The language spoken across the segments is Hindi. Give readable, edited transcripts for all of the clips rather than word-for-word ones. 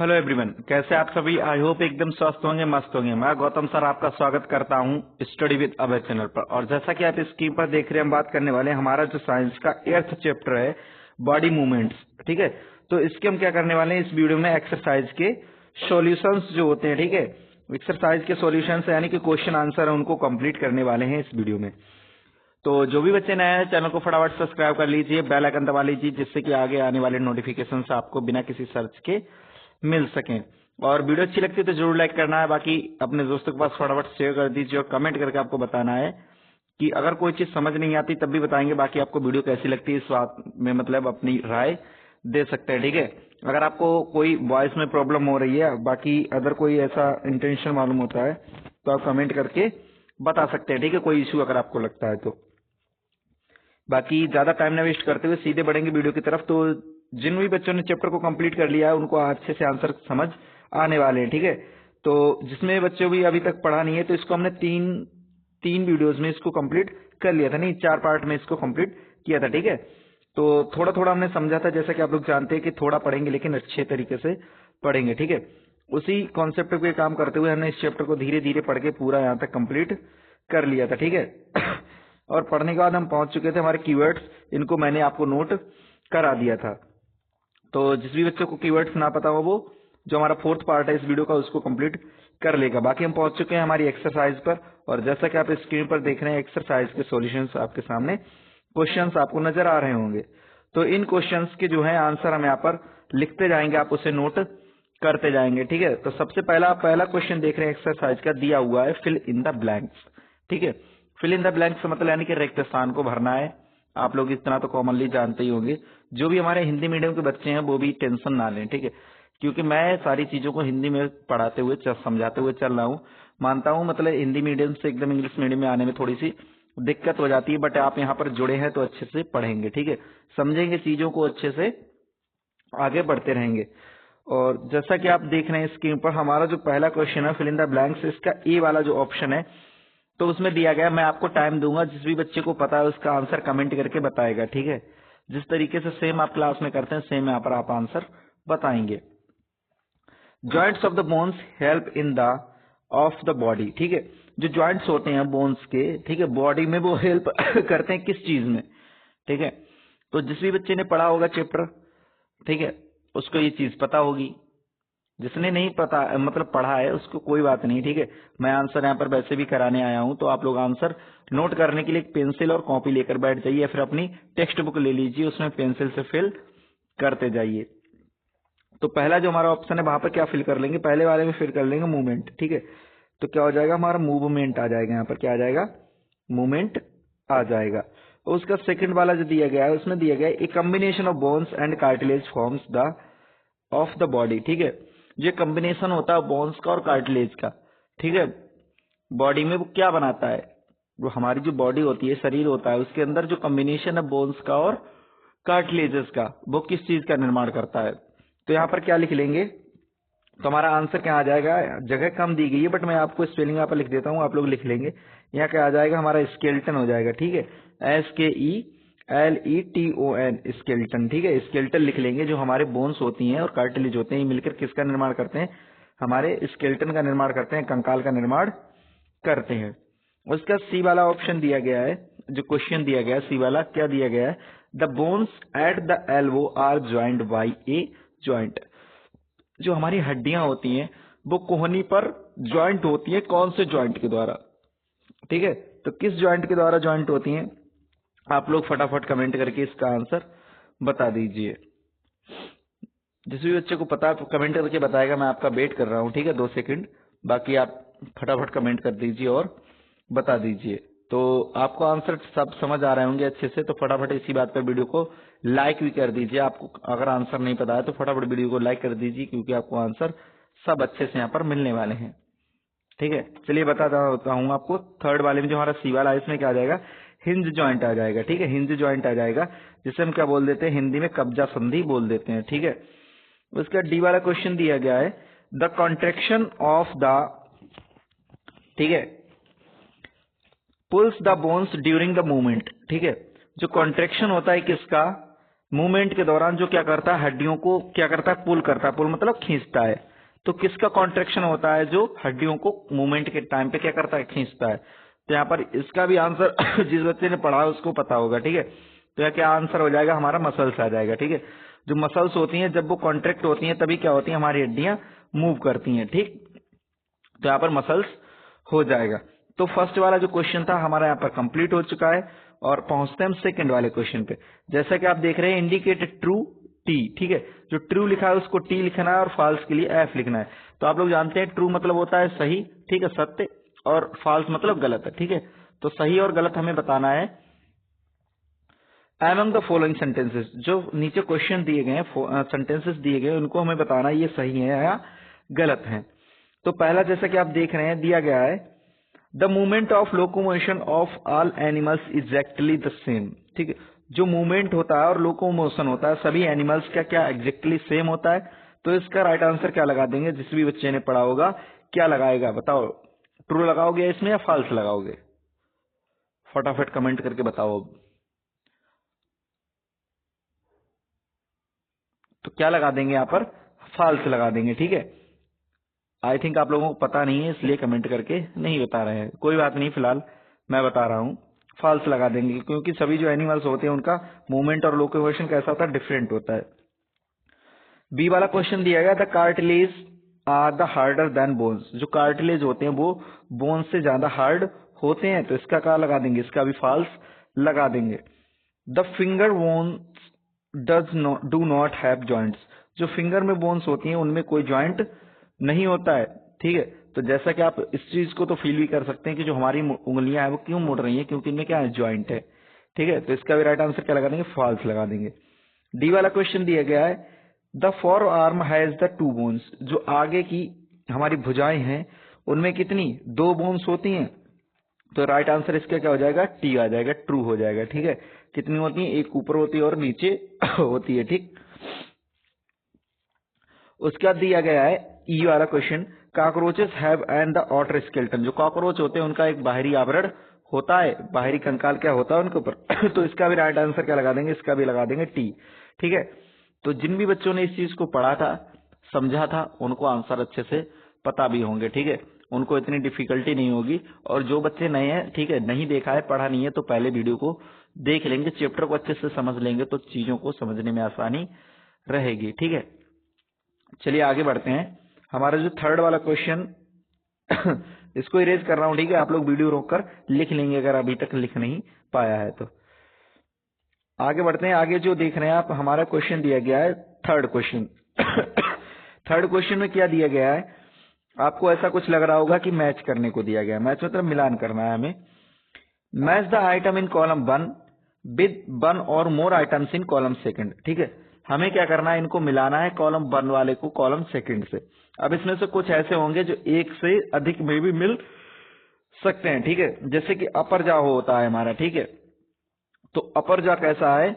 हेलो एवरीवन, कैसे आप सभी। आई होप एकदम स्वस्थ होंगे, मस्त होंगे। मैं गौतम सर आपका स्वागत करता हूं स्टडी विद अभय चैनल पर। और जैसा कि आप स्क्रीन पर देख रहे हैं, हम बात करने वाले हैं हमारा जो साइंस का 8th चैप्टर है, बॉडी मूवमेंट्स। ठीक है, तो इसके हम क्या करने वाले हैं इस वीडियो में, एक्सरसाइज के सॉल्यूशंस जो होते हैं, ठीक है, एक्सरसाइज के सॉल्यूशंस यानी कि क्वेश्चन आंसर है, उनको कंप्लीट करने वाले हैं इस वीडियो में। तो जो भी बच्चे नए हैं, चैनल को फटाफट सब्सक्राइब कर लीजिए, बेल आइकन दबा लीजिए, जिससे कि आगे आने वाले नोटिफिकेशन आपको बिना किसी सर्च के मिल सकें। और वीडियो अच्छी लगती है तो जरूर लाइक करना है, बाकी अपने दोस्तों के पास फटाफट शेयर कर दीजिए और कमेंट करके आपको बताना है कि अगर कोई चीज समझ नहीं आती तब भी बताएंगे, बाकी आपको वीडियो कैसी लगती है इस बात में मतलब अपनी राय दे सकते हैं। ठीक है, अगर आपको कोई वॉइस में प्रॉब्लम हो रही है, बाकी अगर कोई ऐसा इंटेंशन मालूम होता है तो आप कमेंट करके बता सकते हैं। ठीक है, कोई इश्यू अगर आपको लगता है तो। बाकी ज्यादा टाइम न वेस्ट करते हुए सीधे बढ़ेंगे वीडियो की तरफ। तो जिन भी बच्चों ने चैप्टर को कंप्लीट कर लिया है उनको अच्छे से आंसर समझ आने वाले हैं। ठीक है, तो जिसमें बच्चों भी अभी तक पढ़ा नहीं है तो इसको हमने तीन तीन वीडियोस में इसको कंप्लीट कर लिया था, नहीं 4 पार्ट में इसको कंप्लीट किया था। ठीक है, तो थोड़ा थोड़ा हमने समझा था, जैसा कि आप लोग जानते हैं कि थोड़ा पढ़ेंगे लेकिन अच्छे तरीके से पढ़ेंगे। ठीक है, उसी कॉन्सेप्ट पे काम करते हुए हमने इस चैप्टर को धीरे धीरे पढ़ के पूरा यहाँ तक कंप्लीट कर लिया था। ठीक है और पढ़ने के बाद हम पहुंच चुके थे हमारे कीवर्ड्स, इनको मैंने आपको नोट करा दिया था। तो जिस भी बच्चे को कीवर्ड्स ना पता हो वो जो हमारा 4th पार्ट है इस वीडियो का उसको कंप्लीट कर लेगा। बाकी हम पहुंच चुके हैं हमारी एक्सरसाइज पर, और जैसा कि आप स्क्रीन पर देख रहे हैं एक्सरसाइज के सॉल्यूशंस आपके सामने, क्वेश्चंस आपको नजर आ रहे होंगे। तो इन क्वेश्चंस के जो है आंसर हम यहाँ पर लिखते जाएंगे, आप उसे नोट करते जाएंगे। ठीक है, तो सबसे पहला क्वेश्चन देख रहे हैं एक्सरसाइज का, दिया हुआ है फिल इन द ब्लैंक्स। ठीक है, फिल इन द ब्लैंक्स मतलब यानी कि रिक्त स्थान को भरना है। आप लोग इतना तो कॉमनली जानते ही होंगे। जो भी हमारे हिंदी मीडियम के बच्चे हैं वो भी टेंशन ना लें। ठीक है, क्योंकि मैं सारी चीजों को हिंदी में पढ़ाते हुए समझाते हुए चल रहा हूँ। मानता हूँ मतलब हिंदी मीडियम से एकदम इंग्लिश मीडियम में आने में थोड़ी सी दिक्कत हो जाती है, बट आप यहाँ पर जुड़े हैं तो अच्छे से पढ़ेंगे। ठीक है, समझेंगे चीजों को अच्छे से, आगे बढ़ते रहेंगे। और जैसा कि आप देख रहे हैं स्क्रीन पर, हमारा जो पहला क्वेश्चन है फिल इन द ब्लैंक्स, इसका ए वाला जो ऑप्शन है तो उसमें दिया गया, मैं आपको टाइम दूंगा, जिस भी बच्चे को पता है उसका आंसर कमेंट करके बताएगा। ठीक है, जिस तरीके से सेम आप क्लास में करते हैं सेम यहाँ पर आप आंसर बताएंगे। Joints of the bones help in the of the body. ठीक है, जो जॉइंट्स होते हैं बोन्स के, ठीक है, बॉडी में वो हेल्प करते हैं किस चीज में। ठीक है, तो जिस भी बच्चे ने पढ़ा होगा चैप्टर, ठीक है, उसको ये चीज पता होगी। जिसने नहीं पता मतलब पढ़ा है उसको कोई बात नहीं। ठीक है, मैं आंसर यहाँ पर वैसे भी कराने आया हूँ, तो आप लोग आंसर नोट करने के लिए एक पेंसिल और कॉपी लेकर बैठ जाइए, या फिर अपनी टेक्स्ट बुक ले लीजिए, उसमें पेंसिल से फिल करते जाइए। तो पहला जो हमारा ऑप्शन है वहां पर क्या फिल कर लेंगे, पहले वाले में फिल कर लेंगे मूवमेंट। ठीक है, तो क्या हो जाएगा, हमारा मूवमेंट आ जाएगा, यहाँ पर क्या आ जाएगा, मूवमेंट आ जाएगा। और उसका सेकंड वाला जो दिया गया है उसमें दिया गया है a combination of bones and cartilage forms the of the body. ठीक है, ये कॉम्बिनेशन होता है बोन्स का और कार्टिलेज का। ठीक है, बॉडी में वो क्या बनाता है, वो हमारी जो बॉडी होती है, शरीर होता है, उसके अंदर जो कॉम्बिनेशन है बोन्स का और कार्टिलेजेस का, वो किस चीज का निर्माण करता है। तो यहाँ पर क्या लिख लेंगे, तो हमारा आंसर क्या आ जाएगा, जगह कम दी गई है बट मैं आपको स्पेलिंग यहाँ पर लिख देता हूँ, आप लोग लिख लेंगे। यहाँ क्या आ जाएगा, हमारा स्केल्टन हो जाएगा। ठीक है, SKELETON स्केल्टन। ठीक है, स्केल्टन लिख लेंगे। जो हमारे बोन्स होती हैं और कार्टिलेज होते हैं, ये मिलकर किसका निर्माण करते हैं, हमारे स्केल्टन का निर्माण करते हैं, कंकाल का निर्माण करते हैं। उसका सी वाला ऑप्शन दिया गया है, जो क्वेश्चन दिया गया है सी वाला, क्या दिया गया है, the bones at the elbow are joint by a joint. जो हमारी हड्डियां होती हैं वो कोहनी पर ज्वाइंट होती है, कौन से ज्वाइंट के द्वारा। ठीक है, तो किस ज्वाइंट के द्वारा ज्वाइंट होती हैं, आप लोग फटाफट कमेंट करके इसका आंसर बता दीजिए। जिस भी बच्चे को पता है कमेंट करके बताएगा, मैं आपका वेट कर रहा हूँ। ठीक है, 2 सेकंड, बाकी आप फटाफट कमेंट कर दीजिए और बता दीजिए। तो आपको आंसर सब समझ आ रहे होंगे अच्छे से, तो फटाफट इसी बात पर वीडियो को लाइक भी कर दीजिए। आपको अगर आंसर नहीं पता है तो फटाफट वीडियो को लाइक कर दीजिए, क्योंकि आपको आंसर सब अच्छे से यहाँ पर मिलने वाले हैं। ठीक है, चलिए बताता हूँ आपको। थर्ड वाले में जो हमारा सी वाला है इसमें क्या आ जाएगा, हिंज ज्वाइंट आ जाएगा। ठीक है, हिंज ज्वाइंट आ जाएगा, जिसे हम क्या बोल देते हैं, हिंदी में कब्जा संधि बोल देते हैं। ठीक है, उसका डी वाला क्वेश्चन दिया गया है, द कॉन्ट्रेक्शन ऑफ द, ठीक है, pulls the bones during the movement. ठीक है, जो कॉन्ट्रेक्शन होता है किसका, मूवमेंट के दौरान जो क्या करता है, हड्डियों को क्या करता है, पुल करता है। पुल मतलब खींचता है। तो किसका कॉन्ट्रैक्शन होता है, जो हड्डियों को मूवमेंट के टाइम पे क्या करता है, खींचता है। तो यहाँ पर इसका भी आंसर जिस बच्चे ने पढ़ा है उसको पता होगा, ठीक है। तो यहाँ क्या आंसर हो जाएगा, हमारा मसल्स आ जाएगा, ठीक है। जो मसल्स होती हैं जब वो कॉन्ट्रैक्ट होती हैं तभी क्या होती है, हमारी हड्डियां मूव करती हैं, ठीक। तो यहाँ पर मसल्स हो जाएगा। तो फर्स्ट वाला जो क्वेश्चन था हमारा यहाँ पर कंप्लीट हो चुका है और पहुंचते हैं हम सेकंड वाले क्वेश्चन पे। जैसा कि आप देख रहे हैं, इंडिकेट ट्रू टी, ठीक है। जो ट्रू लिखा है उसको टी लिखना है और फॉल्स के लिए एफ लिखना है। तो आप लोग जानते हैं ट्रू मतलब होता है सही, ठीक है, सत्य, और फॉल्स मतलब गलत है, ठीक है। तो सही और गलत हमें बताना है। एमंग द फॉलोइंग सेंटेंसेस, जो नीचे क्वेश्चन दिए गए हैं, सेंटेंसेस दिए गए, उनको हमें बताना है ये सही है या गलत है। तो पहला जैसा कि आप देख रहे हैं दिया गया है, the movement of locomotion of all animals exactly the same, ठीक है। जो मूवमेंट होता है और लोकोमोशन होता है सभी एनिमल्स का क्या एग्जैक्टली सेम होता है। तो इसका राइट आंसर क्या लगा देंगे, जिस भी बच्चे ने पढ़ा होगा क्या लगाएगा, बताओ। ट्रू लगाओगे इसमें या फॉल्स लगाओगे, फटाफट कमेंट करके बताओ। तो क्या लगा देंगे यहाँ पर, फॉल्स लगा देंगे, ठीक है। आई थिंक आप लोगों को पता नहीं है इसलिए कमेंट करके नहीं बता रहे हैं, कोई बात नहीं, फिलहाल मैं बता रहा हूँ। फॉल्स लगा देंगे क्योंकि सभी जो एनिमल्स होते हैं उनका मूवमेंट और लोकोमोशन कैसा होता है, डिफरेंट होता है। बी वाला क्वेश्चन दिया गया, the cartilage are the harder than bones, जो कार्टिलेज होते हैं वो बोन्स से ज्यादा हार्ड होते हैं। तो इसका क्या लगा देंगे, इसका भी फॉल्स लगा देंगे। The finger bones do not have joints, जो फिंगर में बोन्स होती हैं उनमें कोई जॉइंट नहीं होता है, ठीक है। तो जैसा कि आप इस चीज को तो फील भी कर सकते हैं कि जो हमारी उंगलियां हैं वो क्यों मुड़ रही हैं, क्योंकि इनमें क्या है, जॉइंट है, ठीक है। तो इसका भी राइट आंसर क्या लगा देंगे, फॉल्स लगा देंगे। डी वाला क्वेश्चन दिया गया है, the for arm has the two bones, जो आगे की हमारी भुजाएं हैं उनमें कितनी, दो बोन्स होती हैं। तो राइट आंसर इसका क्या हो जाएगा, टी आ जाएगा, ट्रू हो जाएगा, ठीक है। कितनी होती है, एक ऊपर होती है और नीचे होती है, ठीक। उसके बाद दिया गया है ई वाला question, cockroaches have and the outer skeleton, जो कॉकरोच होते हैं उनका एक बाहरी आवरण होता है, बाहरी कंकाल क्या होता है उनके ऊपर। तो इसका भी राइट आंसर क्या लगा देंगे, इसका भी लगा देंगे टी, ठीक है। तो जिन भी बच्चों ने इस चीज को पढ़ा था, समझा था, उनको आंसर अच्छे से पता भी होंगे, ठीक है। उनको इतनी डिफिकल्टी नहीं होगी। और जो बच्चे नए हैं, ठीक है, नहीं देखा है, पढ़ा नहीं है, तो पहले वीडियो को देख लेंगे, चैप्टर को अच्छे से समझ लेंगे तो चीजों को समझने में आसानी रहेगी, ठीक है। चलिए आगे बढ़ते हैं। हमारा जो थर्ड वाला क्वेश्चन इसको इरेज कर रहा हूं, ठीक है। आप लोग वीडियो रोककर लिख लेंगे अगर अभी तक लिख नहीं पाया है तो। आगे बढ़ते हैं। आगे जो देख रहे हैं आप, हमारा क्वेश्चन दिया गया है थर्ड क्वेश्चन। थर्ड क्वेश्चन में क्या दिया गया है, आपको ऐसा कुछ लग रहा होगा कि मैच करने को दिया गया है। मैच मतलब मिलान करना है हमें। Match the item in column 1 with 1 और मोर आइटम्स इन कॉलम सेकंड, ठीक है। हमें क्या करना है, इनको मिलाना है कॉलम 1 वाले को कॉलम सेकंड से। अब इसमें से कुछ ऐसे होंगे जो एक से अधिक में भी मिल सकते हैं, ठीक है। जैसे कि अपर जा होता है हमारा, ठीक है। तो अपर जा कैसा है,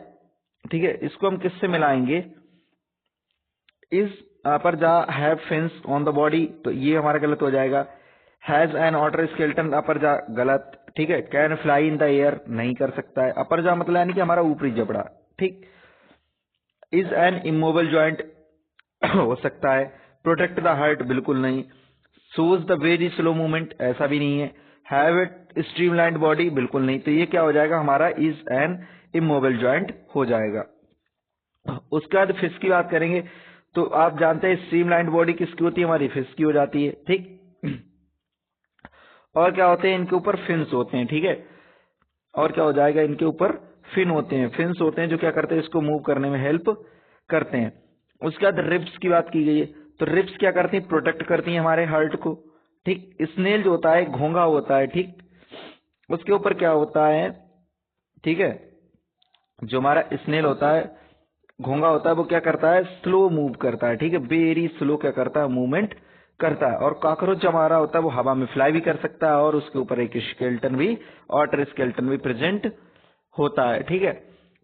ठीक है, इसको हम किससे मिलाएंगे, इज अपर जा have fins on the body, तो ये हमारा गलत हो जाएगा। हैज एन ऑटर स्केलेटन, अपर जा गलत, ठीक है। Can fly in the air, नहीं कर सकता है। अपर जा मतलब यानी कि हमारा ऊपरी जबड़ा, ठीक। इज एन इमोबल ज्वाइंट हो सकता है। प्रोटेक्ट द हार्ट, बिल्कुल नहीं। Shows the very slow movement, ऐसा भी नहीं है। हैव इट स्ट्रीमलाइंड बॉडी, बिल्कुल नहीं। तो ये क्या हो जाएगा हमारा, इज एन इमोबल ज्वाइंट हो जाएगा। उसके बाद फिश की बात करेंगे तो आप जानते हैं स्ट्रीमलाइंड बॉडी किसकी होती है, हमारी फिश की हो जाती है, ठीक। और क्या होते हैं, इनके ऊपर फिन्स होते हैं, ठीक है। और क्या हो जाएगा, इनके ऊपर फिन होते हैं, फिन्स होते हैं जो क्या करते हैं, इसको मूव करने में हेल्प करते हैं। उसके बाद रिब्स की बात की गई है, तो रिब्स क्या करती हैं, प्रोटेक्ट करती हैं हमारे हार्ट को, ठीक। स्नेल जो होता है घोंघा होता है, ठीक। उसके ऊपर क्या होता है, ठीक है, जो हमारा स्नेल होता है, घोंघा होता है, वो क्या करता है, स्लो मूव करता है, ठीक है, वेरी स्लो क्या करता है, मूवमेंट करता है। और कॉकरोच जो हमारा होता है वो हवा में फ्लाई भी कर सकता है और उसके ऊपर एक स्केलेटन भी, ऑटर स्केलेटन भी प्रेजेंट होता है, ठीक है।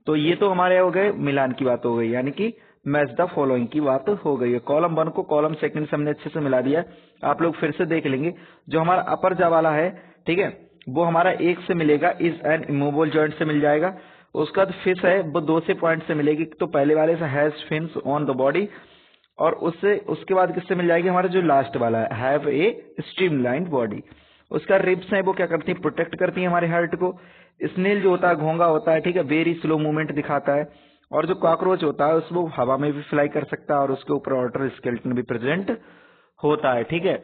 तो ये तो हमारे हो गए मिलान की बात हो गई, यानी कि मैच द फॉलोइंग की बात हो गई है। कॉलम 1 को कॉलम सेकंड से हमने अच्छे से मिला दिया। आप लोग फिर से देख लेंगे, जो हमारा अपर जा वाला है, ठीक है, वो हमारा एक से मिलेगा, इज एन इमूवेबल जॉइंट से मिल जाएगा। उसका बाद फिश है वो 2 से पॉइंट से मिलेगी, तो पहले वाले से has fins on the body, और उससे उसके बाद किससे मिल जाएगी, हमारा जो लास्ट वाला है हैव ए स्ट्रीमलाइंड बॉडी। उसका रिब्स है वो क्या करती है, प्रोटेक्ट करती है हमारे हार्ट को। स्नेल जो होता है घोंगा होता है, ठीक है, वेरी स्लो मूवमेंट दिखाता है। और जो कॉकरोच होता है उसको हवा में भी फ्लाई कर सकता है और उसके ऊपर वाटर स्केलेटन भी प्रेजेंट होता है, ठीक है।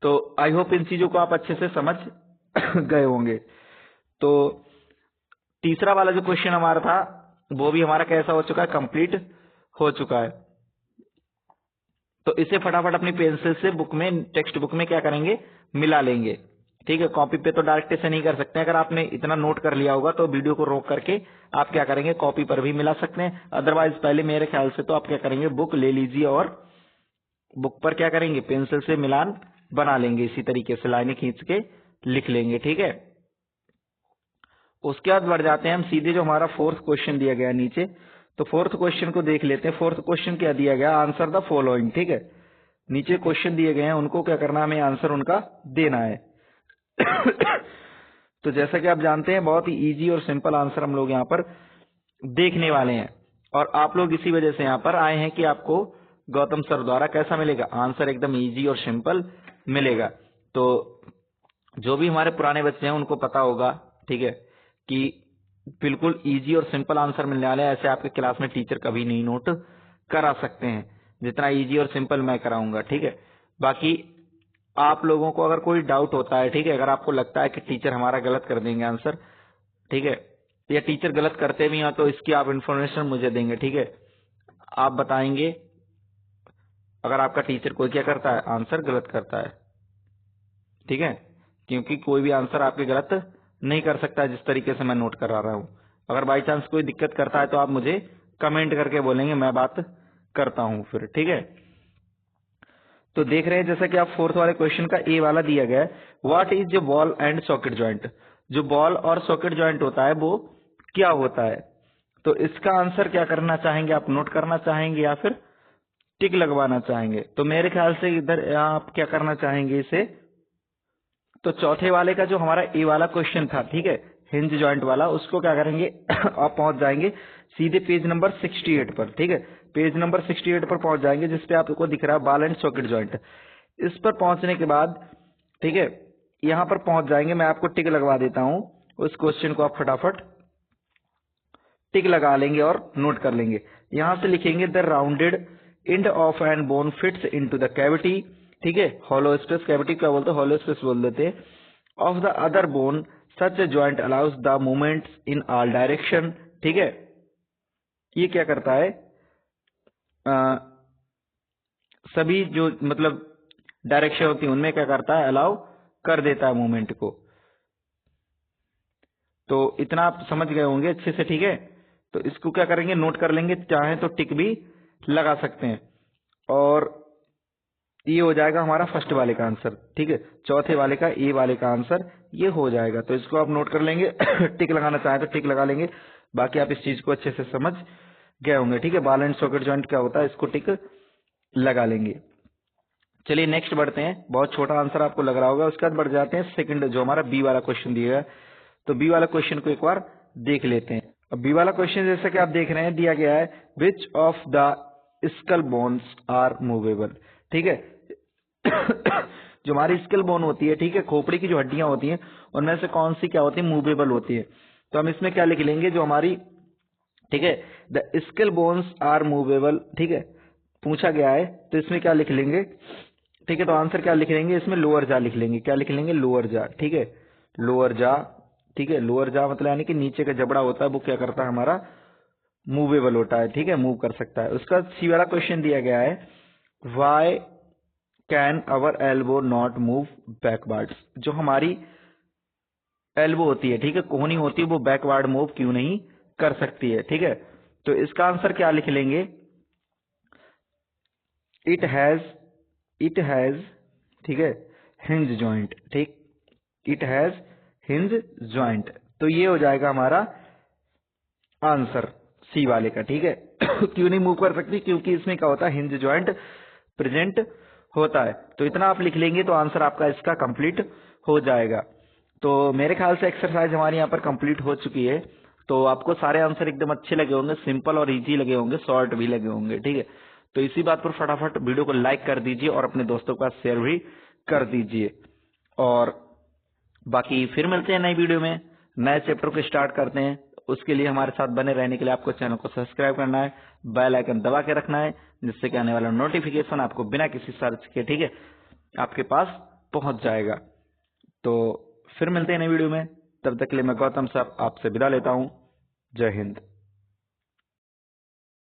तो आई होप इन चीजों को आप अच्छे से समझ गए होंगे। तो तीसरा वाला जो क्वेश्चन हमारा था वो भी हमारा कैसा हो चुका है, कंप्लीट हो चुका है। तो इसे फटाफट अपनी पेंसिल से बुक में, टेक्स्ट बुक में क्या करेंगे, मिला लेंगे, ठीक है। कॉपी पे तो डायरेक्ट से नहीं कर सकते, अगर आपने इतना नोट कर लिया होगा तो वीडियो को रोक करके आप क्या करेंगे, कॉपी पर भी मिला सकते हैं। अदरवाइज पहले मेरे ख्याल से तो आप क्या करेंगे, बुक ले लीजिए और बुक पर क्या करेंगे, पेंसिल से मिलान बना लेंगे, इसी तरीके से लाइनें खींच के लिख लेंगे, ठीक है। उसके बाद बढ़ जाते हैं हम सीधे, जो हमारा फोर्थ क्वेश्चन दिया गया नीचे, तो फोर्थ क्वेश्चन को देख लेते हैं। फोर्थ क्वेश्चन क्या दिया गया, आंसर द फॉलोइंग, ठीक है। नीचे क्वेश्चन दिए गए हैं, उनको क्या करना है, हमें आंसर उनका देना है। तो जैसा कि आप जानते हैं बहुत ही इजी और सिंपल आंसर हम लोग यहाँ पर देखने वाले हैं, और आप लोग इसी वजह से यहाँ पर आए हैं कि आपको गौतम सर द्वारा कैसा मिलेगा, आंसर एकदम इजी और सिंपल मिलेगा। तो जो भी हमारे पुराने बच्चे हैं उनको पता होगा, ठीक है, कि बिल्कुल इजी और सिंपल आंसर मिलने वाले हैं। ऐसे आपके क्लास में टीचर कभी नहीं नोट करा सकते हैं जितना इजी और सिंपल मैं कराऊंगा, ठीक है। बाकी आप लोगों को अगर कोई डाउट होता है, ठीक है, अगर आपको लगता है कि टीचर हमारा गलत कर देंगे आंसर, ठीक है, या टीचर गलत करते भी हैं तो इसकी आप इन्फॉर्मेशन मुझे देंगे, ठीक है। आप बताएंगे अगर आपका टीचर कोई क्या करता है, आंसर गलत करता है, ठीक है, क्योंकि कोई भी आंसर आपके गलत नहीं कर सकता जिस तरीके से मैं नोट करा रहा हूं। अगर बाई चांस कोई दिक्कत करता है तो आप मुझे कमेंट करके बोलेंगे, मैं बात करता हूं फिर, ठीक है। तो देख रहे हैं जैसा कि आप फोर्थ वाले क्वेश्चन का ए वाला दिया गया है, what is the ball and socket joint. जो बॉल और सॉकेट ज्वाइंट होता है वो क्या होता है, तो इसका आंसर क्या करना चाहेंगे, आप नोट करना चाहेंगे या फिर टिक लगवाना चाहेंगे। तो मेरे ख्याल से इधर आप क्या करना चाहेंगे इसे, तो चौथे वाले का जो हमारा ए वाला क्वेश्चन था, ठीक है, हिंज जॉइंट वाला, उसको क्या करेंगे आप पहुंच जाएंगे सीधे पेज नंबर 68 पर, ठीक है। पेज नंबर 68 पर पहुंच जाएंगे जिसपे आपको दिख रहा है बॉल एंड सॉकेट जॉइंट। इस पर पहुंचने के बाद, ठीक है, यहां पर पहुंच जाएंगे, मैं आपको टिक लगवा देता हूं। उस क्वेश्चन को आप फटाफट टिक लगा लेंगे और नोट कर लेंगे। यहां से लिखेंगे the rounded end of an bone fits into the cavity, ठीक है, हॉलो स्पेस, कैविटी क्या बोलते हैं, हॉलो स्पेस बोल देते हैं, of the other bone such A joint allows the movement in all direction, ठीक है। ये क्या करता है, सभी जो मतलब डायरेक्शन होती है उनमें क्या करता है, अलाउ कर देता है मूवमेंट को। तो इतना आप समझ गए होंगे अच्छे से, ठीक है। तो इसको क्या करेंगे, नोट कर लेंगे, चाहे तो टिक भी लगा सकते हैं, और ये हो जाएगा हमारा फर्स्ट वाले का आंसर, ठीक है। चौथे वाले का ए वाले का आंसर ये हो जाएगा। तो इसको आप नोट कर लेंगे टिक लगाना चाहे तो टिक लगा लेंगे। बाकी आप इस चीज को अच्छे से समझ गए होंगे, ठीक है। बॉल एंड सॉकेट जॉइंट क्या होता है, इसको टिक लगा लेंगे। चलिए नेक्स्ट बढ़ते हैं, बहुत छोटा आंसर आपको लग रहा होगा। उसके बाद बढ़ जाते हैं सेकंड, जो हमारा बी वाला क्वेश्चन दिया है। तो बी वाला क्वेश्चन को एक बार देख लेते हैं। अब बी वाला क्वेश्चन जैसा कि आप देख रहे हैं दिया गया है, which of the skull bones are movable, ठीक है। जो हमारी स्कल बोन होती है, ठीक है, खोपड़ी की जो हड्डियां होती हैं उनमें से कौन सी क्या होती है, मूवेबल होती है। तो हम इसमें क्या लिख लेंगे, जो हमारी, ठीक है, the skull bones are movable, ठीक है, पूछा गया है तो इसमें क्या लिख लेंगे, ठीक है। तो आंसर क्या लिख लेंगे, इसमें लोअर जा लिख लेंगे, क्या लिख लेंगे, लोअर जा, ठीक है, लोअर जा, ठीक है। लोअर जा मतलब यानी कि नीचे का जबड़ा होता है वो क्या करता है, हमारा मूवेबल होता है, ठीक है, मूव कर सकता है। उसका सी वाला क्वेश्चन दिया गया है, why can our elbow not move backwards. जो हमारी एल्बो होती है, ठीक है, कोहनी होती है, वो बैकवर्ड मूव क्यों नहीं कर सकती है, ठीक है। तो इसका आंसर क्या लिख लेंगे, इट हैज, ठीक है, हिंज जॉइंट, ठीक, इट हैज हिंज जॉइंट। तो ये हो जाएगा हमारा आंसर सी वाले का, ठीक है। क्यों नहीं मूव कर सकती, क्योंकि इसमें क्या होता है, हिंज जॉइंट प्रेजेंट होता है। तो इतना आप लिख लेंगे तो आंसर आपका इसका कंप्लीट हो जाएगा। तो मेरे ख्याल से एक्सरसाइज हमारी यहाँ पर कंप्लीट हो चुकी है। तो आपको सारे आंसर एकदम अच्छे लगे होंगे, सिंपल और इजी लगे होंगे, शॉर्ट भी लगे होंगे। ठीक है, तो इसी बात पर फटाफट वीडियो को लाइक कर दीजिए और अपने दोस्तों के पास शेयर भी कर दीजिए। और बाकी फिर मिलते हैं नई वीडियो में, नए चैप्टर को स्टार्ट करते हैं। उसके लिए हमारे साथ बने रहने के लिए आपको चैनल को सब्सक्राइब करना है, बेल आइकन दबा के रखना है, जिससे कि आने वाला नोटिफिकेशन आपको बिना किसी सर्च के, ठीक है, आपके पास पहुंच जाएगा। तो फिर मिलते हैं नई वीडियो में, तब तक के लिए मैं गौतम सर आपसे विदा लेता हूं। जय हिंद।